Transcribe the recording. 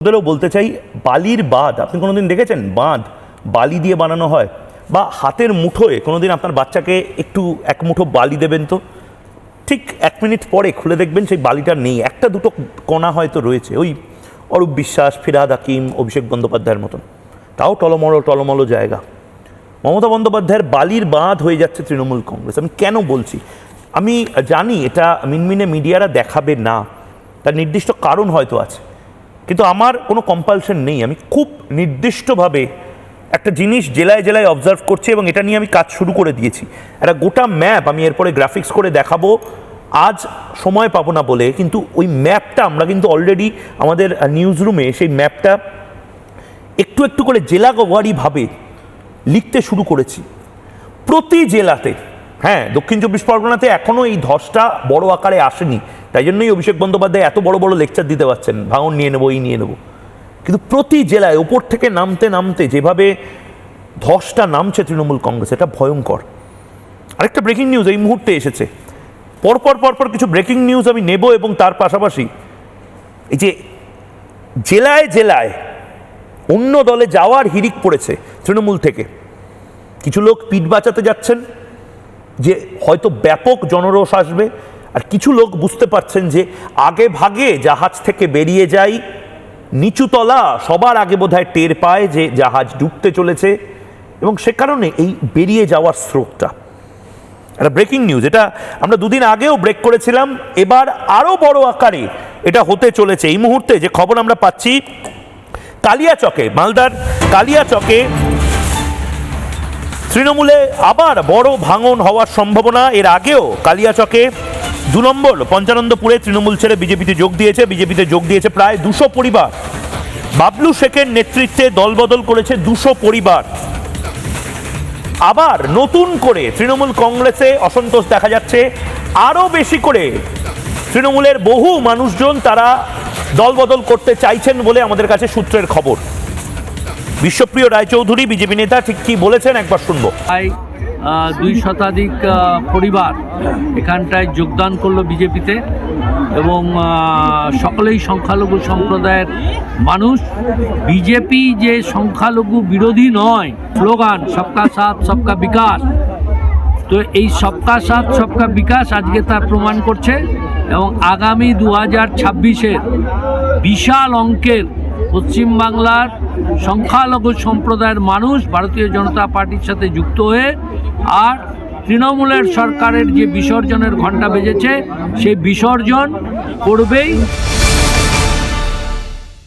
ওদেরও বলতে চাই, বালির বাঁধ আপনি কোনোদিন দেখেছেন? বাঁধ বালি দিয়ে বানানো হয়, বা হাতের মুঠোয় কোনোদিন আপনার বাচ্চাকে একটু এক মুঠো বালি দেবেন তো ঠিক 1 মিনিট পরে খুলে দেখবেন সেই বালিটা নেই, একটা দুটো কণা হয়তো রয়েছে। ওই অরূপ বিশ্বাস, ফিরহাদ হাকিম, অভিষেক বন্দ্যোপাধ্যায়ের মতন, তাও টলমলো জায়গা। মমতা বন্দ্যোপাধ্যায়ের বালির বাঁধ হয়ে যাচ্ছে তৃণমূল কংগ্রেস। আমি কেন বলছি? আমি জানি এটা মিনমিনে মিডিয়ারা দেখাবে না, তার নির্দিষ্ট কারণ হয়তো আছে, কিন্তু আমার কোনো কম্পালশন নেই। আমি খুব নির্দিষ্টভাবে একটা জিনিস জেলায় জেলায় অবজার্ভ করছি এবং এটা নিয়ে আমি কাজ শুরু করে দিয়েছি। একটা গোটা ম্যাপ আমি এরপরে গ্রাফিক্স করে দেখাবো, আজ সময় পাবো না বলে, কিন্তু ওই ম্যাপটা আমরা কিন্তু অলরেডি আমাদের নিউজ রুমে সেই ম্যাপটা একটু একটু করে জেলাওয়ারিভাবে লিখতে শুরু করেছি প্রতি জেলাতে। হ্যাঁ, দক্ষিণ 24 পরগনাতে এখনও এই ধসটা বড় আকারে আসেনি, তাই জন্যই অভিষেক বন্দ্যোপাধ্যায় এত বড় বড় লেকচার দিতে পারছেন, ভাঙন নিয়ে নেবো, এই নিয়ে নেবো। কিন্তু প্রতি জেলায় ওপর থেকে নামতে নামতে যেভাবে ধসটা নামছে তৃণমূল কংগ্রেস, এটা ভয়ঙ্কর। আরেকটা ব্রেকিং নিউজ এই মুহূর্তে এসেছে, পরপর কিছু ব্রেকিং নিউজ আমি নেব, এবং তার পাশাপাশি এই যে জেলায় জেলায় অন্য দলে যাওয়ার হিড়িক পড়েছে তৃণমূল থেকে। কিছু লোক পিঠ বাঁচাতে যাচ্ছেন যে হয়তো ব্যাপক জনরোষ আসবে, আর কিছু লোক বুঝতে পারছেন যে আগে ভাগে জাহাজ থেকে বেরিয়ে যাই, নিচুতলা সবার আগে বোধহয় টের পায় যে জাহাজ ডুবতে চলেছে, এবং সে কারণে এই বেরিয়ে যাওয়ার স্রোতটা একটা ব্রেকিং নিউজ। এটা আমরা দুদিন আগেও ব্রেক করেছিলাম, এবার আরও বড় আকারে এটা হতে চলেছে। এই মুহূর্তে যে খবর আমরা পাচ্ছি, কালিয়াচকে, মালদার কালিয়াচকে তৃণমূলে আবার বড় ভাঙন হওয়ার সম্ভাবনা। এর আগেও কালিয়াচকে 2 নম্বর পঞ্চানন্দপুরে তৃণমূল ছেড়ে বিজেপিতে যোগ দিয়েছে প্রায় 200 পরিবার। বাবলু শেখের নেতৃত্বে দলবদল করেছে 200 পরিবার। আবার নতুন করে তৃণমূল কংগ্রেসে অসন্তোষ দেখা যাচ্ছে, আরও বেশি করে তৃণমূলের বহু মানুষজন তারা দলবদল করতে চাইছেন বলে আমাদের কাছে সূত্রের খবর। বিশ্বপ্রিয় রায়চৌধুরী বিজেপি নেতা ঠিক কি বলেছেন একবার শুনবো। 2 শতাধিক পরিবার এখানটায় যোগদান করলো বিজেপিতে, এবং সকলেই সংখ্যালঘু সম্প্রদায়ের মানুষ। বিজেপি যে সংখ্যালঘু বিরোধী নয়, স্লোগান সবকা সাথ সবকা বিকাশ, তো এই সবকা সাথ সবকা বিকাশ আজকে তার প্রমাণ করছে। এবং আগামী 2026-এর বিশাল অঙ্কের পশ্চিমবাংলার সংখ্যালঘু সম্প্রদায়ের মানুষ ভারতীয় জনতা পার্টির সাথে যুক্ত হয়ে, আর তৃণমূলের সরকারের যে বিসর্জনের ঘণ্টা বেজেছে সেই বিসর্জন করবেই।